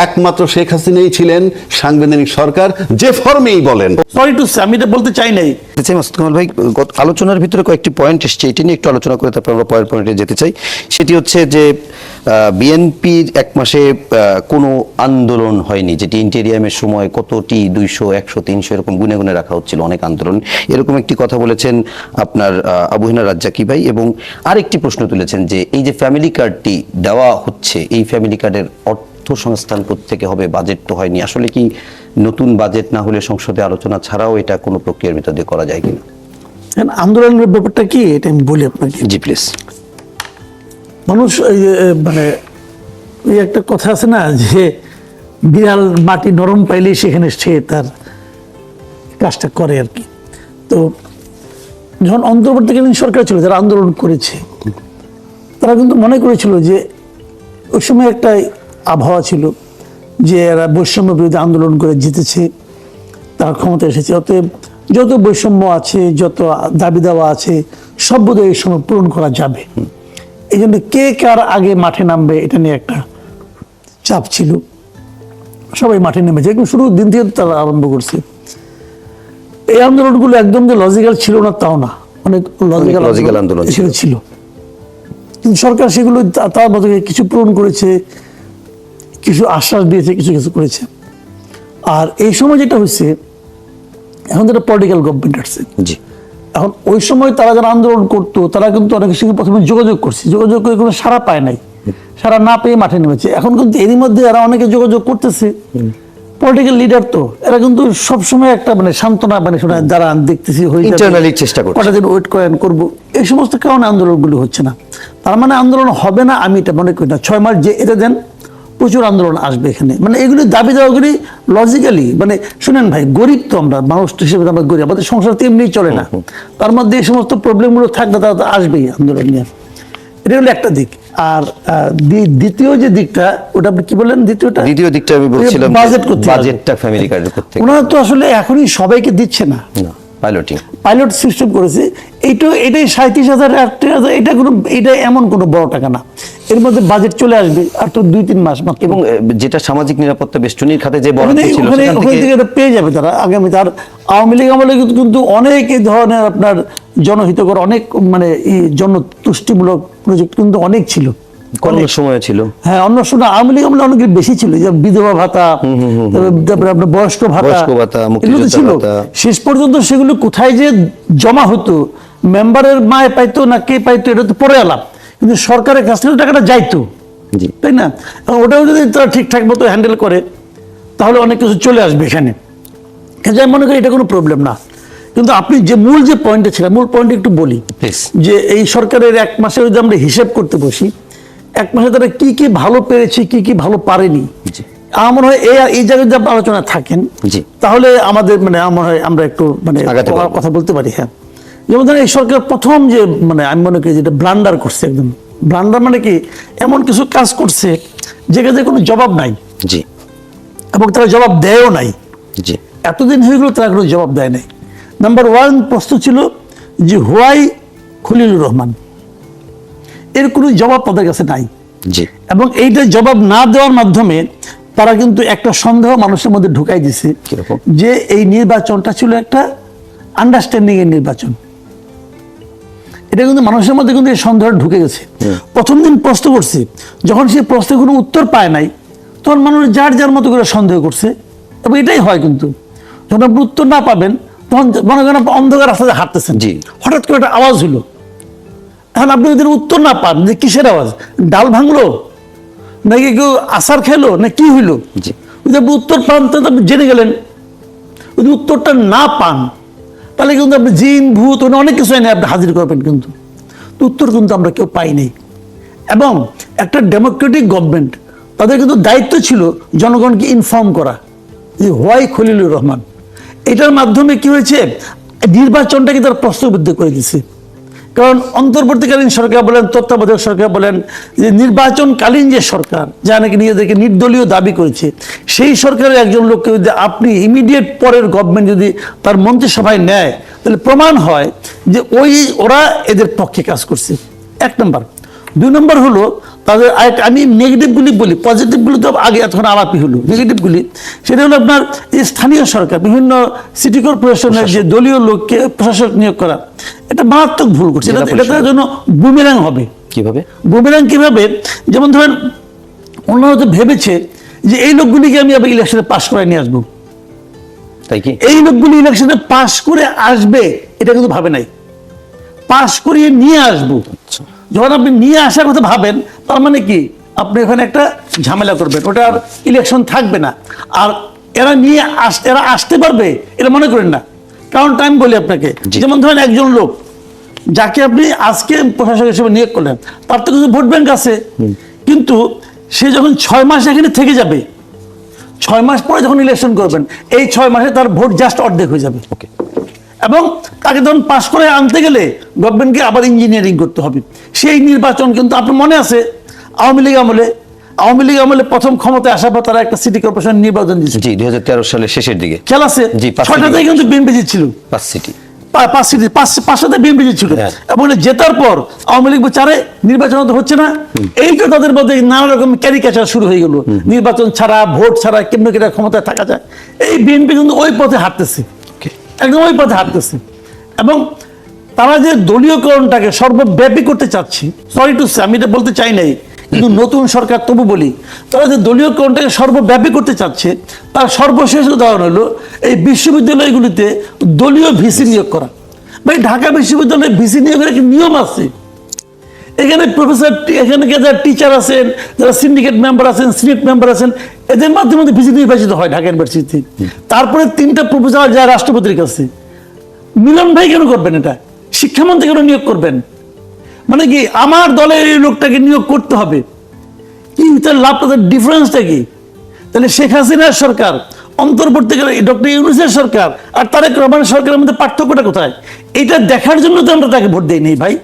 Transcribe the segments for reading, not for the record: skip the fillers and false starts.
একমাত্র শেখ হাসিনাই ছিলেন সাংবিধানিক সরকার, যে ফর্মেই বলেন। সরি টু সে, আমি এটা বলতে চাই নাই। মাসুদ কামাল ভাই, আলোচনার ভিতরে কয়েকটি পয়েন্ট এসছে, এটি নিয়ে একটু আলোচনা করে তারপর আমরা পয়েন্টে যেতে চাই। সেটি হচ্ছে যে বিএনপির এক মাসে কোনো আন্দোলন হয়নি, যেটি ইন্টেরিয়ামের সময় কতটি 200, 100, 300 এরকম গুনে গুনে রাখা হচ্ছিল, অনেক আন্দোলন, এরকম একটি কথা বলেছেন আপনার আবু হেনা রাজ্জাকি ভাই। এবং আরেকটি প্রশ্ন তুলেছেন যে এই যে ফ্যামিলি কার্ডটি দেওয়া হচ্ছে, এই ফ্যামিলি কার্ডের অর্থ সংস্থান থেকে হবে, বাজেট তো হয়নি। আসলে কি নতুন বাজেট না হলে সংসদে আলোচনা ছাড়াও এটা কোনো প্রক্রিয়ার ভিতর দিয়ে করা যায় কিনা? আন্দোলনের ব্যাপারটা কি এটা আমি বলি আপনাকে। জি প্লিজ। মানুষ মানে ওই একটা কথা আছে না যে বিড়াল মাটি নরম পাইলেই সেখানে সে তার কাজটা করে আর কি। তো যখন অন্তর্বর্তীকালীন সরকার ছিল, যারা আন্দোলন করেছে তারা কিন্তু মনে করেছিল যে ওই সময় একটা আবহাওয়া ছিল যে এরা বৈষম্য বিরোধী আন্দোলন করে জিতেছে, তারা ক্ষমতা এসেছে, অতএব যত বৈষম্য আছে, যত দাবি দেওয়া আছে সব বোধহয় এই সময় পূরণ করা যাবে। এই জন্য কে কার আগে মাঠে নামবে এটা নিয়ে একটা চাপ ছিল, সবাই মাঠে নেমেছে। একদম শুরু দিন থেকে তারা আরম্ভ করছে। এই আন্দোলনগুলো একদম যে লজিক্যাল ছিল না তাও না, অনেক লজিক্যাল আন্দোলন ছিল, কিন্তু সরকার সেগুলো তার মতো কিছু পূরণ করেছে, কিছু আশ্বাস দিয়েছে, কিছু কিছু করেছে। আর এই সময় যেটা হয়েছে, এখন তো একটা পলিটিক্যাল গভর্নমেন্ট আসছে। জি। এখন ওই সময় তারা যারা আন্দোলন করতো তারা কিন্তু অনেকের সঙ্গে প্রথমে যোগাযোগ করছে, যোগাযোগ করে কোনো সাড়া পায় নাই, সাড়া না পেয়ে মাঠে নেমেছে। এখন কিন্তু এরই মধ্যে এরা অনেকে যোগাযোগ করতেছে, পলিটিক্যাল লিডার তো এরা কিন্তু সবসময় একটা মানে সান্ত্বনা মানে শোনা দাঁড়ান দেখতেছি হয়ে ইন্টারনালি চেষ্টা করছে, কটা দিন ওয়েট করেন করবো, এই সমস্ত কারণে আন্দোলনগুলো হচ্ছে না। তার মানে আন্দোলন হবে না আমি এটা মনে করি না। 6 মাস যে এটা দেন, প্রচুর আন্দোলন আসবে এখানে। মানে এগুলি দাবি দেওয়াগুলি লজিক্যালি, মানে শুনেন ভাই, গরিব তো আমরা, মানুষ হিসেবে আমরা গরিব, আমাদের সংসার তো এমনি চলে না, তার মধ্যে এই সমস্ত প্রবলেমগুলো থাকলে তারা তো আসবেই আন্দোলন নিয়ে। এটা হলো একটা দিক। আর দ্বিতীয় যে দিকটা, ওটা আপনি কি বললেন? দ্বিতীয় দিকটা আমি বলছিলাম বাজেটটা ফ্যামিলি কার্ডের করতে ওনারা তো আসলে এখনই সবাইকে দিচ্ছে না, পাইলট সিস্টেম করেছে। এটাই 37,000, 38,000, এটা এমন কোনো বড় টাকা না। এর মধ্যে বাজেট চলে আসবে আর তো 2-3 মাস মাত্র। এবং যেটা সামাজিক নিরাপত্তা বেষ্টনীর খাতে যে বরাদ্দ ছিল ওখান থেকে এটা পেয়ে যাবে তারা আগামী। তার আওয়ামী লীগ আমলে কিন্তু অনেক এই ধরনের আপনার জনহিতকর অনেক মানে জনতুষ্টিমূলক প্রজেক্ট কিন্তু অনেক ছিল, অনেক সময় ছিল। হ্যাঁ, অন্য সময় আওয়ামী লীগ আমলে অনেক বেশি ছিল, যে বিধবা ভাতা, তারপরে আপনার বয়স্ক ভাতা, এগুলো ছিল। শেষ পর্যন্ত সেগুলো কোথায় যে জমা হতো, মেম্বারের মায় পাইতো না কে পাইতো, এটা তো পরে এলাম, কিন্তু সরকারের কাছ থেকে টাকাটা যাইতো, তাই না? ওটাও যদি তারা ঠিকঠাক মতো হ্যান্ডেল করে তাহলে অনেক কিছু চলে আসবে এখানে। আমি মনে করি এটা কোনো প্রবলেম না। কিন্তু আপনি যে মূল যে পয়েন্টটা ছিল, মূল পয়েন্ট একটু বলি যে এই সরকারের 1 মাসে যদি আমরা হিসেব করতে বসি, 1 মাসে তারা কি কি ভালো পেরেছে, কি কি ভালো পারেনি, আমার মনে হয় এই জায়গায় যদি আলোচনা থাকেন তাহলে আমাদের মানে আমার হয় আমরা একটু মানে কথা বলতে পারি। হ্যাঁ, যেমন ধরেন এই সরকার প্রথম যে মানে আমি মনে করি যেটা ব্লান্ডার করছে, একদম ব্লান্ডার মানে কি, এমন কিছু কাজ করছে যেখানে কোনো জবাব নাই, এবং তারা জবাব দেয়ও নাই। এতদিন হয়ে গেল তারা কোনো জবাব দেয় নাই। নাম্বার 1 প্রশ্ন ছিল যে হোয়াই খলিলুর রহমান, এর কোনো জবাব তাদের কাছে নাই। এবং এইটা জবাব না দেওয়ার মাধ্যমে তারা কিন্তু একটা সন্দেহ মানুষের মধ্যে ঢুকাই দিছে যে এই নির্বাচনটা ছিল একটা আন্ডারস্ট্যান্ডিং এর নির্বাচন। এটা কিন্তু মানুষের মধ্যে কিন্তু এই সন্দেহ ঢুকে গেছে। প্রথম দিন প্রশ্ন করছে, যখন সে প্রশ্নের কোনো উত্তর পায় নাই তখন মানুষ যার যার মতো করে সন্দেহ করছে। এবং এটাই হয়, কিন্তু যখন আপনি উত্তর না পাবেন তখন মনে করেন আপনি অন্ধকার রাস্তায় হাঁটতেছেন, হঠাৎ করে একটা আওয়াজ হলো, এখন আপনি যদি উত্তর না পান যে কিসের আওয়াজ, ডাল ভাঙলো নাকি কেউ আচার খেলো না কি হইলো, যদি আপনি উত্তর পান তাহলে আপনি জেনে গেলেন। যদি উত্তরটা না পান তাহলে কিন্তু আপনি জিন ভূত অনেক কিছু এনে আপনি হাজির করবেন, কিন্তু উত্তর কিন্তু আমরা কেউ পাইনি। এবং একটা ডেমোক্রেটিক গভর্নমেন্ট, তাদের কিন্তু দায়িত্ব ছিল জনগণকে ইনফর্ম করা যে হোয়াই খলিলুর রহমান। এটার মাধ্যমে কি হয়েছে, নির্বাচনটাকে তারা প্রশ্নবিদ্ধ করে দিচ্ছে। কারণ অন্তর্বর্তীকালীন সরকার বলেন, তত্ত্বাবধায়ক সরকার বলেন, যে নির্বাচনকালীন যে সরকার যা নাকি নিজেদেরকে নির্দলীয় দাবি করেছে, সেই সরকারের একজন লোককে যদি আপনি ইমিডিয়েট পরের গভর্নমেন্ট যদি তার মন্ত্রিসভায় নেয় তাহলে প্রমাণ হয় যে ওরা এদের পক্ষে কাজ করছে। 1 নম্বর। 2 নম্বর হলো তাদের আমি নেগেটিভগুলি বলি, পজিটিভগুলি তো আগে এতক্ষণ আলাপই হলো। নেগেটিভগুলি সেটা হলো আপনার এই স্থানীয় সরকার, বিভিন্ন সিটি কর্পোরেশনের যে দলীয় লোককে প্রশাসক নিয়োগ করা, এটা মারাত্মক ভুল করছে। এটা তার জন্য বুমেরাং হবে। কিভাবে বুমেরাং কিভাবে? যেমন ধরেন ওনারা তো ভেবেছে যে এই লোকগুলিকে আমি আবার ইলেকশনে পাশ করে নিয়ে আসবো, তাই কি এই লোকগুলি ইলেকশনে পাশ করে আসবে এটা কিন্তু ভাবে নাই, পাশ করিয়ে নিয়ে আসবো। যখন আপনি নিয়ে আসার কথা ভাবেন, তার মানে কি আপনি এখানে একটা ঝামেলা করবেন, ওটা আর ইলেকশন থাকবে না। আর এরা আসতে পারবে এটা মনে করেন না। কারণ আমি বলি আপনাকে, যেমন ধরেন একজন লোক যাকে আপনি আজকে প্রশাসক হিসেবে নিয়োগ করলেন, তার তো কিছু ভোট ব্যাংক আছে, কিন্তু সে যখন 6 মাস এখানে থেকে যাবে, 6 মাস পরে যখন ইলেকশন করবেন, এই 6 মাসে তার ভোট জাস্ট অর্ধেক হয়ে যাবে। এবং তাকে তখন পাশ করে আনতে গেলে গভর্নমেন্টকে আবার ইঞ্জিনিয়ারিং করতে হবে। সেই নির্বাচন কিন্তু আপনার মনে আছে আওয়ামী লীগ আমলে প্রথম ক্ষমতায় আসার পর তারা একটা সিটি কর্পোরেশন নির্বাচন দিয়েছে। জি 2013 সালের শেষের দিকে খেলা আছে, 6টাতেই কিন্তু বিএনপি জিতছিল, 5 সিটি 5টাতে বিএনপি জিতছিল। এবং জেতার পর আওয়ামী লীগ চারে নির্বাচন তো হচ্ছে না, এইটা তাদের মধ্যে নানা রকম ক্যারিকেচার শুরু হয়ে গেল। নির্বাচন ছাড়া, ভোট ছাড়া কেমনে কেটে ক্ষমতায় থাকা যায়। এই বিএনপি কিন্তু ওই পথে হাঁটতেছে, একদম ওই পথে হাঁটতেছে। এবং তারা যে দলীয়করণটাকে সর্বব্যাপী করতে চাচ্ছে, সরি টু সে, আমি এটা বলতে চাই নাই, কিন্তু নতুন সরকার তবু বলি, তারা যে দলীয়করণটাকে সর্বব্যাপী করতে চাচ্ছে, তার সর্বশেষ উদাহরণ হলো এই বিশ্ববিদ্যালয়গুলিতে দলীয় ভিসি নিয়োগ করা। ভাই ঢাকা বিশ্ববিদ্যালয়ে ভিসি নিয়োগের একটা নিয়ম আছে। এখানে প্রফেসর, এখানে যারা টিচার আছেন, যারা সিন্ডিকেট মেম্বার আছেন, সিনেট মেম্বার আছেন, এদের মাধ্যমে ভিসি নির্বাচিত হয় ঢাকা ইউনিভার্সিটিতে। তারপরে 3টা প্রপোজাল যায় রাষ্ট্রপতির কাছে। মিলন ভাই কেন করবেন এটা? শিক্ষামন্ত্রী কেন নিয়োগ করবেন? মানে কি আমার দলের এই লোকটাকে নিয়োগ করতে হবে, কি তার লাভটা, তার ডিফারেন্সটা কি? তাহলে শেখ হাসিনার সরকার, অন্তর্বর্তীকালে ডক্টর ইউনূসের সরকার আর তারেক রহমানের সরকারের মধ্যে পার্থক্যটা কোথায়? এটা দেখার জন্য তো আমরা তাকে ভোট দেই নেই ভাই।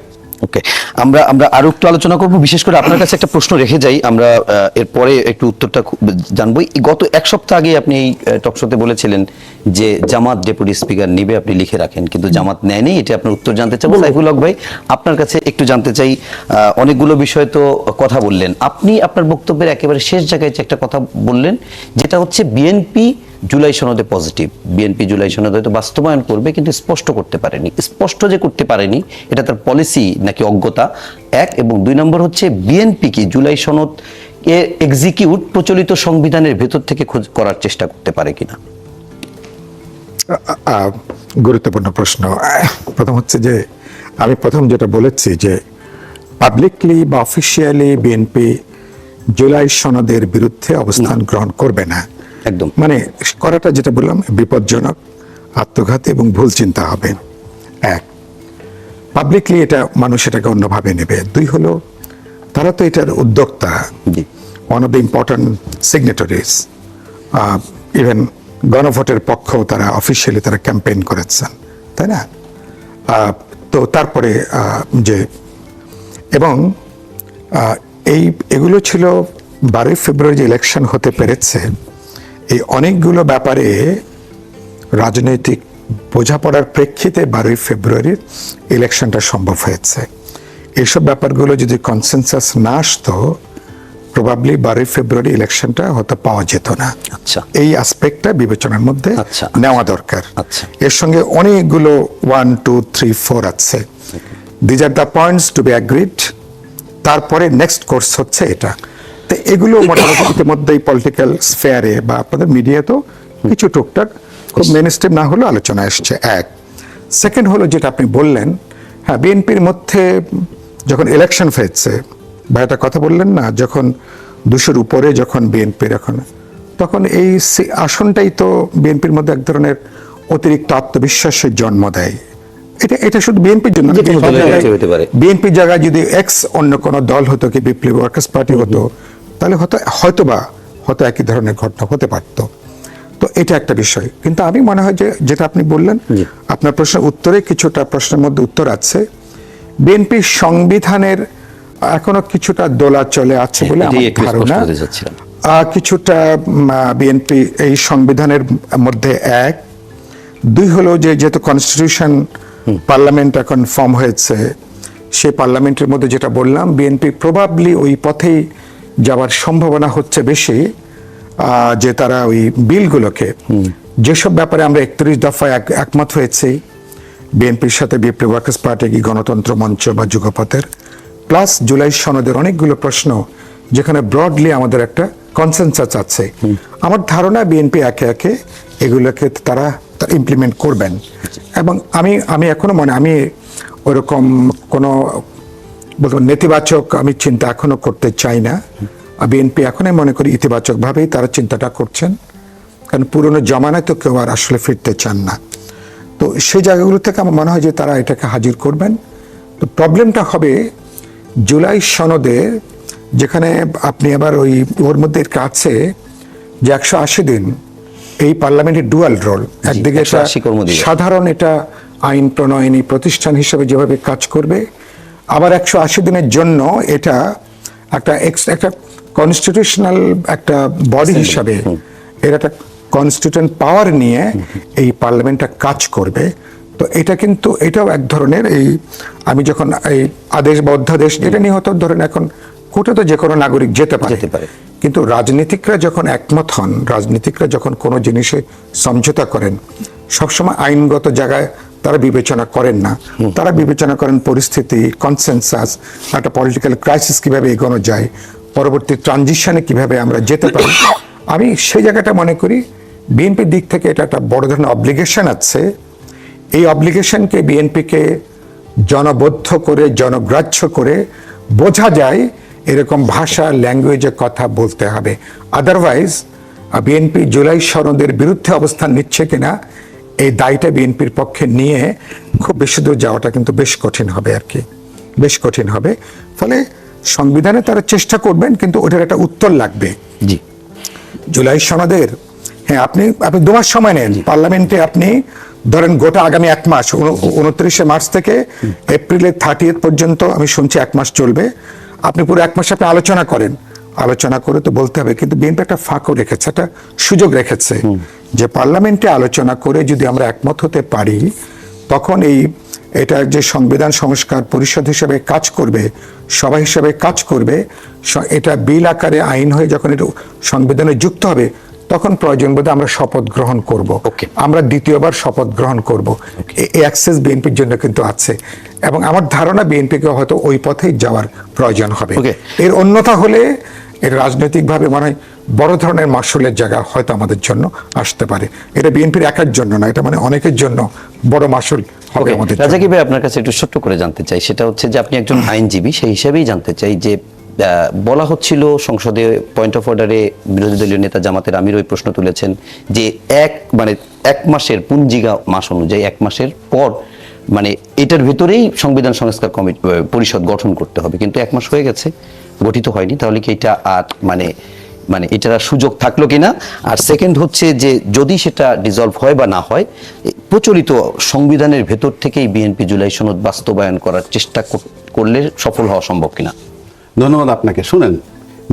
ওকে, আমরা আরো একটু আলোচনা করব। বিশেষ করে আপনার কাছে একটা প্রশ্ন রেখে যাই, আমরা এরপরে একটু উত্তরটা জানবো। গত 1 সপ্তাহ আগে আপনি এই টকশোতে বলেছিলেন যে জামাত ডেপুটি স্পিকার নিবে, আপনি লিখে রাখেন, কিন্তু জামাত নেয়নি। এটা আপনার উত্তর জানতে চাই সাইফুল হক ভাই, আপনার কাছে একটু জানতে চাই। অনেকগুলো বিষয় তো কথা বললেন আপনি, আপনার বক্তব্যের একেবারে শেষ জায়গায় যে একটা কথা বললেন, যেটা হচ্ছে বিএনপি জুলাই সনদে পজিটিভ, বিএনপি জুলাই সনদ হয়তো বাস্তবায়ন করবে, কিন্তু স্পষ্ট করতে পারেনি। স্পষ্ট যে করতে পারেনি, এটা তার পলিসি নাকি অজ্ঞতা, 1। এবং 2 নম্বর হচ্ছে বিএনপি কি জুলাই সনদ এক্সিকিউট প্রচলিত সংবিধানের ভেতর থেকে করার চেষ্টা করতে পারে কিনা? গুরুত্বপূর্ণ প্রশ্ন। প্রথম হচ্ছে যে আমি প্রথম যেটা বলেছি যে পাবলিকলি বা অফিসিয়ালি বিএনপি জুলাই সনদের বিরুদ্ধে অবস্থান গ্রহণ করবে না, একদম। মানে করাটা যেটা বললাম বিপজ্জনক, আত্মঘাতী এবং ভুল চিন্তা হবে। 1, পাবলিকলি এটা মানুষ এটাকে অন্যভাবে নেবে। 2 হলো তারা তো এটার উদ্যোক্তা, one of the important signatories, even গণভোটের পক্ষেও তারা অফিসিয়ালি তারা ক্যাম্পেইন করেছেন, তাই না? তো তারপরে যে এবং এগুলো ছিল 12 ফেব্রুয়ারি যে ইলেকশন হতে পেরেছে, এই অনেকগুলো ব্যাপারে রাজনৈতিক বোঝাপড়ার প্রেক্ষিতে 12 ফেব্রুয়ারির ইলেকশনটা সম্ভব হয়েছে। এইসব ব্যাপারগুলো যদি কনসেনসাস না আসতো, প্রবাবলি 12 ফেব্রুয়ারি ইলেকশনটা হয়তো পাওয়া যেত না। আচ্ছা, এই অ্যাসপেক্টটা বিবেচনার মধ্যে নেওয়া দরকার। আচ্ছা, এর সঙ্গে অনেকগুলো 1, 2, 3, 4 আছে। These are the points to be agreed. তারপরে নেক্সট কোর্স হচ্ছে এটা। তো এগুলো মোটামুটি ইতিমধ্যেই পলিটিক্যাল স্ফেয়ারে বা আপনাদের মিডিয়াতেও কিছু টুকটাক খুব মেইন স্ট্রিম না হলেও আলোচনা এসছে। 1 সেকেন্ড হলো যেটা আপনি বললেন, হ্যাঁ বিএনপির মধ্যে যখন ইলেকশন হয়েছে বা একটা কথা বললেন না, যখন 200-র উপরে যখন বিএনপির এখন, তখন এই আসনটাই তো বিএনপির মধ্যে এক ধরনের অতিরিক্ত আত্মবিশ্বাসের জন্ম দেয়। এটা শুধু বিএনপির জন্য, বিএনপির জায়গায় যদি অন্য কোনো দল হতো, কি বিপ্লবী ওয়ার্কার্স পার্টি হতো, তাহলে হয়তো একই ধরনের ঘটনা হতে পারতো। তো এটা একটা বিষয়। কিন্তু আমি মনে হয় যে যেটা আপনি বললেন, আপনার প্রশ্নের উত্তরে কিছুটা প্রশ্নের মধ্যে উত্তর আছে। বিএনপির সংবিধানের এখনো কিছুটা দোলা চলে আছে বলে আমার ধারণা। কিছুটা বিএনপি এই সংবিধানের মধ্যে 1, 2 হলো যে যেহেতু কনস্টিটিউশন পার্লামেন্ট এখন ফর্ম হয়েছে, সে পার্লামেন্টের মধ্যে যেটা বললাম, বিএনপি প্রবাবলি ওই পথেই যাওয়ার সম্ভাবনা হচ্ছে বেশি, যে তারা ওই বিলগুলোকে, যেসব ব্যাপারে আমরা 31 দফায় একমত হয়েছি বিএনপির সাথে বিপ্লবী ওয়ার্কার্স পার্টি, গণতন্ত্র মঞ্চ বা যুগপথের, প্লাস জুলাই সনদের অনেকগুলো প্রশ্ন যেখানে ব্রডলি আমাদের একটা কনসেনসাস আছে, আমার ধারণা বিএনপি একে একে এগুলোকে তারা ইমপ্লিমেন্ট করবেন। এবং আমি এখনো আমি ওরকম কোনো বলবো নেতিবাচক আমি চিন্তা এখনো করতে চাই না। বিএনপি এখনই মনে করি ইতিবাচকভাবেই তারা চিন্তাটা করছেন, কারণ পুরনো জমানায় তো কেউ আর আসলে ফিরতে চান না। তো সেই জায়গাগুলো থেকে আমার মনে হয় যে তারা এটাকে হাজির করবেন। তো প্রবলেমটা হবে জুলাই সনদে, যেখানে আপনি আবার ওর মধ্যে আছে যে 180 দিন এই পার্লামেন্টের ডুয়াল রোল, একদিকে সাধারণ এটা আইন প্রণয়নী প্রতিষ্ঠান হিসেবে যেভাবে কাজ করবে, আবার 180 দিনের জন্য এটা একটা কনস্টিটিউশনাল একটা বডি হিসাবে এর একটা কনস্টিটিউশন পাওয়ার নিয়ে এই পার্লামেন্টটা কাজ করবে। তো এটা কিন্তু এটাও এক ধরনের, এই আমি যখন এই আদেশ বা অধ্যাদেশ যেটা নিয়ে হতো, ধরেন এখন কোর্টে তো যে কোনো নাগরিক যেতে পারে, কিন্তু রাজনীতিকরা যখন একমত হন, রাজনীতিকরা যখন কোনো জিনিসে সমঝোতা করেন, সবসময় আইনগত জায়গায় তারা বিবেচনা করেন না, তারা বিবেচনা করেন পরিস্থিতি, কনসেনসাস, একটা পলিটিক্যাল ক্রাইসিস কিভাবে এগোনো যায়, পরবর্তী ট্রানজিশনে কিভাবে আমরা যেতে পারি। আমি সেই জায়গাটা মনে করি বিএনপির দিক থেকে এটা একটা বড় ধরনের অব্লিগেশন আছে। এই অব্লিগেশনকে বিএনপিকে জনবদ্ধ করে, জনগ্রাহ্য করে বোঝা যায় এরকম ভাষা, ল্যাঙ্গুয়েজে কথা বলতে হবে। আদারওয়াইজ বিএনপি জুলাই সনদের বিরুদ্ধে অবস্থান নিচ্ছে কিনা এই দায়টা বিএনপির পক্ষে নিয়ে খুব বেশি দূর যাওয়াটা কিন্তু বেশ কঠিন হবে আর কি, বেশ কঠিন হবে। ফলে সংবিধানে তারা চেষ্টা করবেন, কিন্তু ওটার একটা উত্তর লাগবে। জি, জুলাই সনদের, হ্যাঁ, আপনি 2 মাস সময় নেন পার্লামেন্টে, আপনি ধরেন গোটা আগামী 1 মাস, 29 মার্চ থেকে এপ্রিলের 30 পর্যন্ত আমি শুনছি 1 মাস চলবে। আপনি পুরো 1 মাস আপনি আলোচনা করেন, আলোচনা করে তো বলতে হবে। কিন্তু বিএনপি একটা ফাঁকও রেখেছে, একটা সুযোগ রেখেছে যে পার্লামেন্টে আলোচনা করে যদি আমরা একমত হতে পারি, তখন এটা যে সংবিধান সংস্কার পরিষদ হিসেবে কাজ করবে, সভা হিসেবে কাজ করবে, এটা বিল আকারে আইন হয়ে যখন এটা সংবিধানে যুক্ত হবে, তখন প্রয়োজন বোধে আমরা শপথ গ্রহণ করব, আমরা দ্বিতীয়বার শপথ গ্রহণ করব। এই অ্যাক্সেস বিএনপির জন্য কিন্তু আছে, এবং আমার ধারণা বিএনপিকে হয়তো ওই পথেই যাওয়ার প্রয়োজন হবে। এর অন্যথা হলে এর রাজনৈতিকভাবে মনে হয় বড় ধরনের মাসুলের জায়গা হয়তো আমাদের জন্য আসতে পারে। এটা বিএনপির একার জন্য না, এটা মানে অনেকের জন্য বড় মাসুল হবে আমাদের। রাজাকি ভাই, আপনার কাছে একটু ছোট্ট করে জানতে চাই, সেটা হচ্ছে যে আপনি একজন আইনজীবী, সেই হিসেবেই জানতে চাই যে বলা হচ্ছিল সংসদে পয়েন্ট অফ অর্ডারে বিরোধী দলীয় নেতা জামাতের আমির ওই প্রশ্ন তুলেছেন যে 1 মাসের পুঞ্জিকা মাস অনুযায়ী 1 মাসের পর এটার ভেতরেই সংবিধান সংস্কার পরিষদ গঠন করতে হবে, কিন্তু 1 মাস হয়ে গেছে, গঠিত হয়নি। তাহলে কি এটা আর এটার সুযোগ থাকলো কিনা? আর সেকেন্ড হচ্ছে যে যদি সেটা ডিসলভ হয় বা না হয়, প্রচলিত সংবিধানের ভেতর থেকেই বিএনপি জুলাই সনদ বাস্তবায়ন করার চেষ্টা করলে সফল হওয়া সম্ভব কিনা? ধন্যবাদ আপনাকে। শুনেন,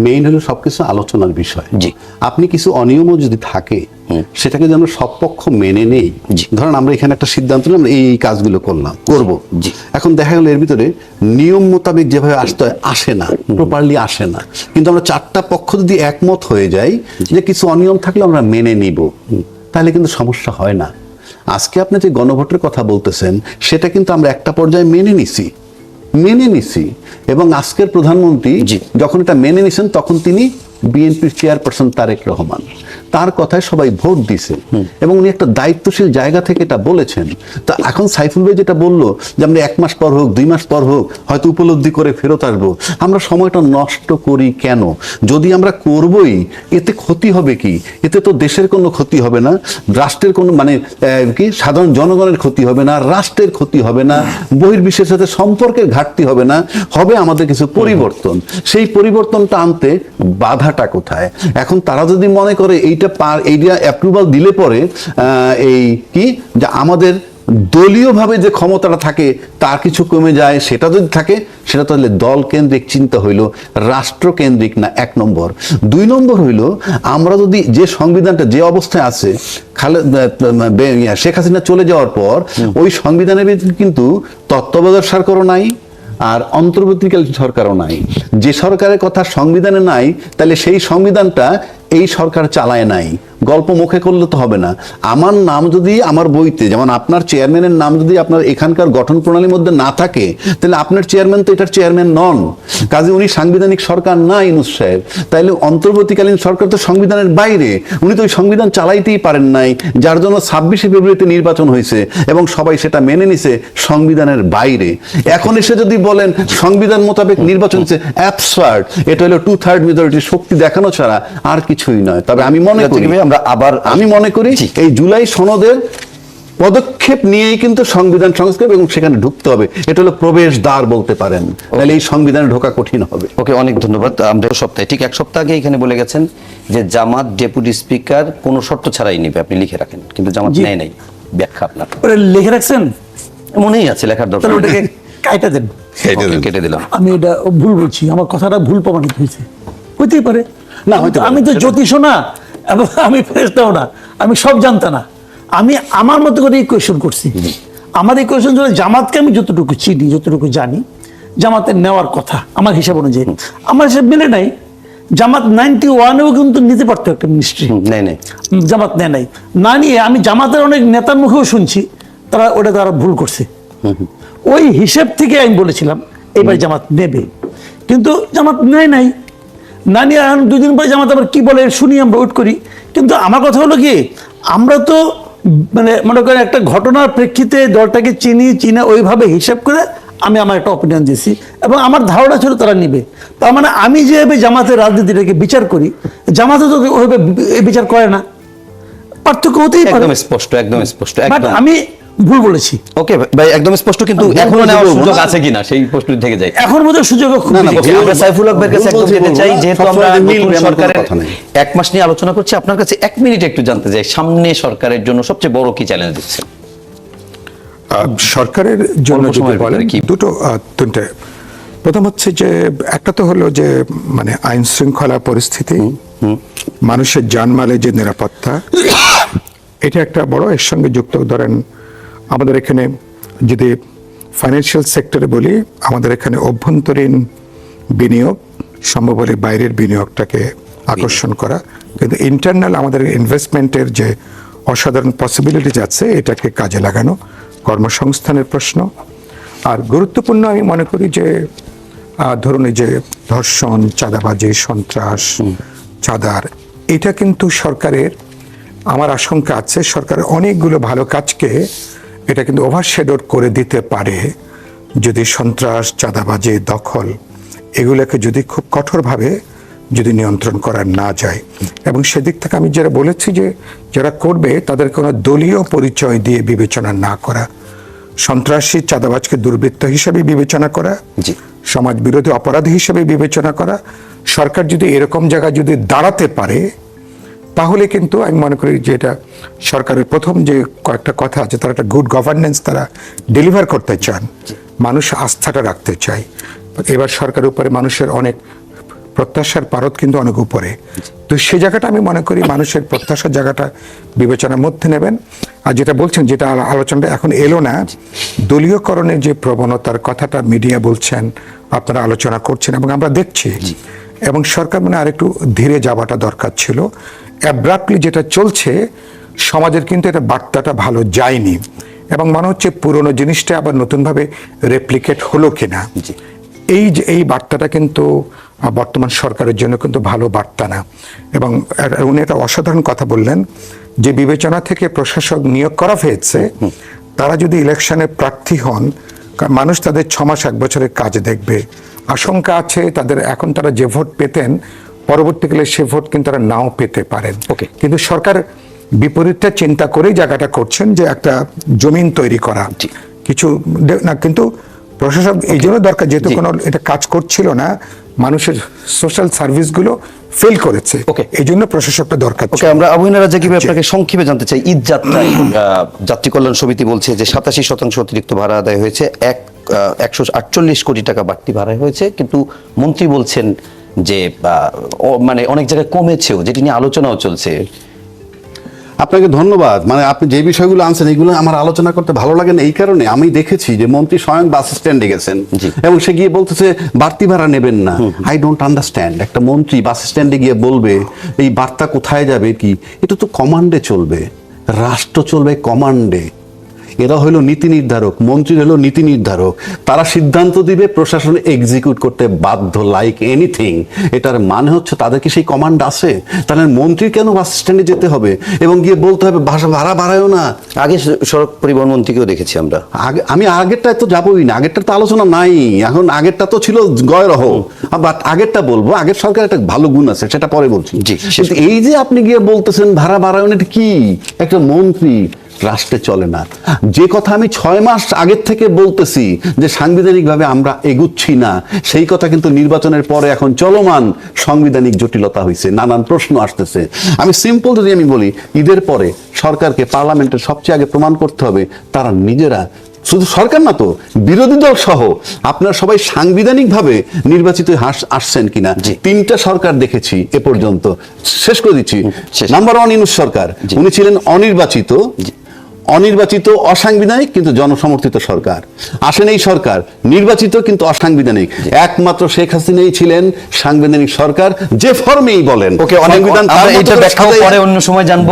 মেইন হলো সবকিছু আলোচনার বিষয়। জি, আপনি কিছু অনিয়মও যদি থাকে সেটাকে যদি আমরা সব পক্ষ মেনে নেই, ধরেন আমরা এখানে একটা সিদ্ধান্ত নিলাম এই কাজগুলো করব, এখন দেখা গেল এর ভিতরে নিয়ম মোতাবেক যেভাবে আসতে হয় আসে না, প্রপারলি আসে না, কিন্তু আমরা 4টা পক্ষ যদি একমত হয়ে যাই যে কিছু অনিয়ম থাকলে আমরা মেনে নিব, তাহলে কিন্তু সমস্যা হয় না। আজকে আপনি যে গণভোটের কথা বলতেছেন সেটা কিন্তু আমরা একটা পর্যায়ে মেনে নিছি, এবং আজকের প্রধানমন্ত্রী যখন এটা মেনে নিছেন তখন তিনি বিএনপির চেয়ারপারসন তারেক রহমান, তার কথায় সবাই ভোট দিছে, এবং উনি একটা দায়িত্বশীল জায়গা থেকে এটা বলেছেন। তা এখন সাইফুল ভাই যেটা বললো যে আমরা 1 মাস পর হোক, 2 মাস পর হোক, হয়তো উপলব্ধি করে ফেরত আসবো, আমরা সময়টা নষ্ট করি কেন? যদি আমরা করবই, এতে ক্ষতি হবে কি? এতে তো দেশের কোনো ক্ষতি হবে না, রাষ্ট্রের কোনো কি সাধারণ জনগণের ক্ষতি হবে না, রাষ্ট্রের ক্ষতি হবে না, বহির্বিশ্বের সাথে সম্পর্কের ঘাটতি হবে না, হবে আমাদের কিছু পরিবর্তন। সেই পরিবর্তনটা আনতে বাধাটা কোথায়? এখন তারা যদি মনে করে এইটা অ্যাপ্রুভাল দিলে পরে এই কি যে আমাদের দলীয়ভাবে যে ক্ষমতাটা থাকে তার কিছু কমে যায়, সেটা যদি থাকে, সেটা তাহলে দল কেন্দ্রিক চিন্তা হইল, রাষ্ট্র কেন্দ্রিক না, 1 নম্বর। 2 নম্বর হইল, আমরা যদি যে সংবিধানটা যে অবস্থায় আছে, শেখ হাসিনা চলে যাওয়ার পর ওই সংবিধানের কিন্তু তত্ত্বাবধায়ক সরকারও নাই, আর অন্তর্বর্তীকালীন সরকারও নাই। যে সরকারের কথা সংবিধানে নাই, তাহলে সেই সংবিধানটা এই সরকার চালায় নাই। গল্প মুখে করলে তো হবে না। আমার নাম যদি আমার বইতে, যেমন আপনার চেয়ারম্যানের নাম যদি আপনার এখানকার গঠন প্রণালীর মধ্যে না থাকে, তাহলে আপনার চেয়ারম্যান তো এটার চেয়ারম্যান নন। কাজে উনি সাংবিধানিক সরকার না ইউনূস সাহেব। তাইলে অন্তর্বর্তীকালীন সরকার তো সংবিধানের বাইরে, উনি তো ওই সংবিধান চালাইতেই পারেন নাই, যার জন্য 26শে ফেব্রুয়ারিতে নির্বাচন হয়েছে এবং সবাই সেটা মেনে নিছে সংবিধানের বাইরে। এখন এসে যদি বলেন সংবিধান মোতাবেক নির্বাচন হচ্ছে, অ্যাবসার্ড। এটা হলো 2/3 মেজরিটির শক্তি দেখানো ছাড়া আর কিছুই নয়। তবে আমি মনে করি, আমি মনে করি এই জুলাই সনদের পদক্ষেপ নিয়েই কিন্তু সংবিধান সংস্কার এবং সেখানে ঢুকতে হবে। এটা হলো প্রবেশ দ্বার বলতে পারেন, তাহলে এই সংবিধানে ঢোকা কঠিন হবে। ওকে, অনেক ধন্যবাদ। আমরা সপ্তাহে ঠিক এক সপ্তাহ আগে এখানে বলে গেছেন যে জামাত ডেপুটি স্পিকার কোনো শর্ত ছাড়াই নেবে, আপনি লিখে রাখেন, কিন্তু জামাত নেয় নাই। ব্যাখ্যা আপনার? ওটা লিখে রাখছেন? মনেই আছে, লেখার দরকার। তাহলে ওটাকে কাইটা দেন। কেটে দিলাম। আমি এটা ভুল বলছি, আমার কথাটা ভুল প্রমাণিত হয়েছে, হইতেই পারে না। হইতে পারে। আমি তো জ্যোতিষও না এবং আমি ফেরেশতাও না, আমি সব জানতা না। আমি আমার মতো করে এই কোয়েশন করছি। আমার এই কোয়েশন জন্য জামাতকে আমি যতটুকু চিনি, যতটুকু জানি, জামাতের নেওয়ার কথা আমার হিসাব অনুযায়ী, আমার হিসাব মেলে নাই। জামাত 91-এও কিন্তু নিতে পারতো একটা মিনিস্ট্রি, জামাত নেয় নাই। না নিয়ে আমি জামাতের অনেক নেতার মুখেও শুনছি তারা ভুল করছে। ওই হিসেব থেকে আমি বলেছিলাম এবার জামাত নেবে, কিন্তু জামাত নেয় নাই। না নিয়ে এখন 2 দিন পরে জামাত আবার কি বলে শুনি, আমরা ওয়েট করি। কিন্তু আমার কথা হলো কি, আমরা তো মানে মনে করেন একটা ঘটনার প্রেক্ষিতে দলটাকে চিনে ওইভাবে হিসাব করে আমি আমার একটা অপিনিয়ন দিয়েছি এবং আমার ধারণা ছিল তারা নিবে। তার মানে আমি যেভাবে জামাতের রাজনীতিটাকে বিচার করি, জামাতে তো ওইভাবে বিচার করে না। পার্থক্য হতেই পারে। একদম স্পষ্ট, একদম স্পষ্ট। আমি ভুল বলেছি। ওকে ভাই, একদম স্পষ্ট। কিন্তু এখনো নেওয়ার সুযোগ আছে কিনা সেই প্রশ্নটি থেকে যায়। এখন বোধহয় সুযোগ খুব বেশি। আমরা সাইফুল হকের কাছে একদম যেতে চাই, যেহেতু আমরা নতুন সরকারের 1 মাস নিয়ে আলোচনা করছি, আপনার কাছে 1 মিনিট একটু জানতে চাই, সামনে সরকারের জন্য সবচেয়ে বড় কি চ্যালেঞ্জ দিচ্ছেন? সরকারের জন্য যদি বলেন দুটো তিনটে। প্রথম হচ্ছে যে একটা তো হলো যে মানে আইন শৃঙ্খলা পরিস্থিতি, মানুষের জানমালের যে নিরাপত্তা, এটা একটা বড়। এর সঙ্গে যুক্ত ধরেন আমাদের এখানে যদি ফাইন্যান্সিয়াল সেক্টরে বলি, আমাদের এখানে অভ্যন্তরীণ বিনিয়োগ সম্ভব হলে বাইরের বিনিয়োগটাকে আকর্ষণ করা, কিন্তু ইন্টারনাল আমাদের ইনভেস্টমেন্টের যে অসাধারণ পসিবিলিটিজ আছে এটাকে কাজে লাগানো, কর্মসংস্থানের প্রশ্ন। আর গুরুত্বপূর্ণ আমি মনে করি যে ধরুন এই যে ধর্ষণ, চাঁদাবাজি, সন্ত্রাস, চাঁদার, এটা কিন্তু সরকারের, আমার আশঙ্কা আছে সরকারের অনেকগুলো ভালো কাজকে এটা কিন্তু ওভারশ্যাডো করে দিতে পারে যদি সন্ত্রাস, চাঁদাবাজি, দখল এগুলোকে যদি খুব কঠোরভাবে যদি নিয়ন্ত্রণ করা না যায়। এবং সেদিক থেকে আমি যারা বলেছি যে যারা করবে তাদের কোনো দলীয় পরিচয় দিয়ে বিবেচনা না করা, সন্ত্রাসী চাঁদাবাজকে দুর্বৃত্ত হিসেবে বিবেচনা করা, সমাজ বিরোধী অপরাধী হিসেবে বিবেচনা করা। সরকার যদি এরকম জায়গায় যদি দাঁড়াতে পারে তাহলে কিন্তু আমি মনে করি যে এটা সরকারের প্রথম যে কয়েকটা কথা আছে, তারা একটা গুড গভর্নেন্স তারা ডেলিভার করতে চান, মানুষ আস্থাটা রাখতে চায়। এবার সরকারের উপরে মানুষের অনেক প্রত্যাশার পারদ কিন্তু অনেক উপরে, তো সে জায়গাটা আমি মনে করি মানুষের প্রত্যাশার জায়গাটা বিবেচনার মধ্যে নেবেন। আর যেটা বলছেন, যেটা আলোচনাটা এখন এলো না, দলীয়করণের যে প্রবণতার কথাটা মিডিয়া বলছেন, আপনারা আলোচনা করছেন এবং আমরা দেখছি, এবং সরকার মানে আরেকটু ধীরে যাওয়াটা দরকার ছিল। অ্যাব্রাপ্টলি যেটা চলছে সমাজের কিন্তু এটা বার্তাটা ভালো যায়নি, এবং মনে হচ্ছে পুরনো জিনিসটা আবার নতুনভাবে রেপ্লিকেট হলো কিনা, এই বার্তাটা কিন্তু বর্তমান সরকারের জন্য কিন্তু ভালো বার্তা না। এবং উনি একটা অসাধারণ কথা বললেন যে বিবেচনা থেকে প্রশাসক নিয়োগ করা হয়েছে, তারা যদি ইলেকশনে প্রার্থী হন, মানুষ তাদের 6 মাস 1 বছরের কাজ দেখবে। আশঙ্কা আছে তাদের এখন তারা যে ভোট পেতেন পরবর্তীকালে সে ভোট কিন্তু তারা নাও পেতে পারেন। কিন্তু সরকার বিপরীতটা চিন্তা করেই জায়গাটা করছেন যে একটা জমিন তৈরি করা কিছু না, কিন্তু প্রশাসক এই জন্য দরকার যেহেতু কোনো এটা কাজ করছিল না, মানুষের সোশ্যাল সার্ভিসগুলো ফেল করেছে, এই জন্য প্রশাসকটা দরকার। আমরা আবুইনা রাজাকিব আপনাকে সংক্ষেপে জানতে চাই, ঈদ যাত্রায় যাত্রী কল্যাণ সমিতি বলছে যে 87% অতিরিক্ত ভাড়া আদায় হয়েছে, 148 কোটি টাকা বাড়তি ভাড়া হয়েছে, কিন্তু মন্ত্রী বলছেন যে মানে অনেক জায়গায় কমেছেও, যেটি নিয়ে আলোচনাও চলছে। আপনাকে ধন্যবাদ। মানে আপনি যে বিষয়গুলো আনছেন এগুলো আমার আলোচনা করতে ভালো লাগে না এই কারণে, আমি দেখেছি যে মন্ত্রী স্বয়ং বাস স্ট্যান্ডে গেছেন এবং সে গিয়ে বলতেছে বাড়তি ভাড়া নেবেন না। আই ডোন্ট আন্ডারস্ট্যান্ড, একটা মন্ত্রী বাস স্ট্যান্ডে গিয়ে বলবে এই বার্তা কোথায় যাবে কি? এটা তো কমান্ডে চলবে, রাষ্ট্র চলবে কমান্ডে। এরা হলো নীতি নির্ধারক, মন্ত্রী হলো নীতি নির্ধারক, তারা সিদ্ধান্ত দিবে, প্রশাসন এক্সিকিউট করতে বাধ্য লাইক এনিথিং। এটার মানে হচ্ছে তাদের কি সেই কমান্ড আছে? তাহলে মন্ত্রীর কেন বাস স্ট্যান্ডে যেতে হবে এবং গিয়ে বলতে হবে ভাড়া বাড়ায়ও না? আগে সড়ক পরিবহন মন্ত্রীকেও দেখেছি আমরা। আমি আগেরটায় তো যাবোই না, আগেরটা তো আলোচনা নাই এখন। আগেরটা তো ছিল গয়রহ, বাট আগেরটা বলবো। আগের সরকার একটা ভালো গুণ আছে, সেটা পরে বলছি। কিন্তু এই যে আপনি গিয়ে বলতেছেন ভাড়া বাড়ায়ও না, এটা কি? একটা মন্ত্রী রাষ্ট্রে চলে না। যে কথা আমি 6 মাস আগের থেকে বলতেছি যে সাংবিধানিকভাবে আমরা এগুচ্ছি না, সেই কথা কিন্তু নির্বাচনের পরে এখন চলমান সাংবিধানিক জটিলতা হয়েছে, নানান প্রশ্ন আসতেছে। আমি সিম্পল যদি আমি বলি, ঈদের পরে সরকারকে পার্লামেন্টের সবচেয়ে আগে প্রমাণ করতে হবে তারা নিজেরা, শুধু সরকার না তো বিরোধী দল সহ আপনারা সবাই সাংবিধানিকভাবে নির্বাচিত আসছেন কিনা। 3টা সরকার দেখেছি এ পর্যন্ত। শেষ করে দিচ্ছি। নাম্বার 1 ইউনূস সরকার, উনি ছিলেন অনির্বাচিত অসাংবিধানিক কিন্তু জনসমর্থিত সরকার। আসেন এই সরকার নির্বাচিত কিন্তু অসাংবিধানিক। একমাত্র শেখ হাসিনাই ছিলেন সাংবিধানিক সরকার, যে ফর্মেই বলেন। ওকে, অনেক, এটা ব্যাখ্যা পরে অন্য সময় জানবো।